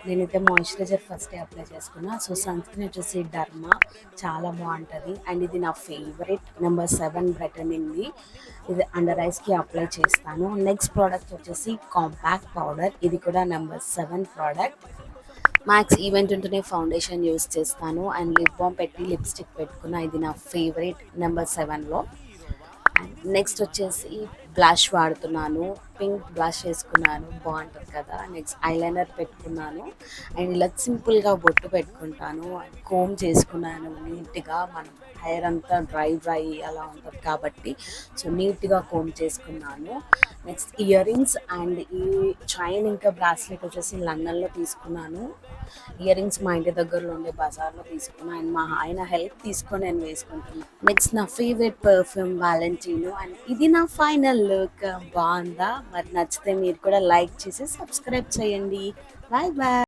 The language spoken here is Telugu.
నేనైతే మాయిశ్చరైజర్ ఫస్టే అప్లై చేసుకున్నా. సో సన్ స్క్రీన్ వచ్చేసి డర్మా చాలా బాగుంటుంది అండ్ ఇది నా ఫేవరెట్ నెంబర్ 7 బ్రైటనింగ్ది. ఇది అండర్ ఐస్కి అప్లై చేస్తాను. నెక్స్ట్ ప్రోడక్ట్ వచ్చేసి కాంపాక్ట్ పౌడర్. ఇది కూడా నెంబర్ 7 ప్రోడక్ట్. మ్యాక్స్ ఈవెంట్ ఉంటేనే ఫౌండేషన్ యూస్ చేస్తాను అండ్ లిప్ బామ్ పెట్టి లిప్స్టిక్ పెట్టుకున్న. ఇది నా ఫేవరెట్ నెంబర్ 7లో. అండ్ నెక్స్ట్ వచ్చేసి బ్లష్ వాడుతున్నాను. పింక్ బ్లష్ వేసుకున్నాను, బాగుంటుంది కదా. నెక్స్ట్ ఐలైనర్ పెట్టుకున్నాను అండ్ ఇలా సింపుల్గా బొట్టు పెట్టుకుంటాను. కోమ్ చేసుకున్నాను నీట్గా. మనం హెయిర్ అంతా డ్రై అలా ఉంటుంది కాబట్టి సో నీట్గా కోమ్ చేసుకున్నాను. నెక్స్ట్ ఇయర్ రింగ్స్ అండ్ ఈ చైన్ ఇంకా బ్రాస్లెట్ వచ్చేసి లండన్లో తీసుకున్నాను. ఇయర్ రింగ్స్ మా ఇంటి దగ్గరలో ఉండే బజార్లో తీసుకున్నాను అండ్ మా ఆయన హెల్ప్ తీసుకొని నేను వేసుకుంటున్నాను. నెక్స్ట్ నా ఫేవరెట్ పర్ఫ్యూమ్ వాలెంటీనో అండ్ ఇది నా ఫైనల్ లుక్. బాగుందా? మరి నచ్చితే మీరు కూడా లైక్ చేసి సబ్స్క్రైబ్ చేయండి. Bye bye.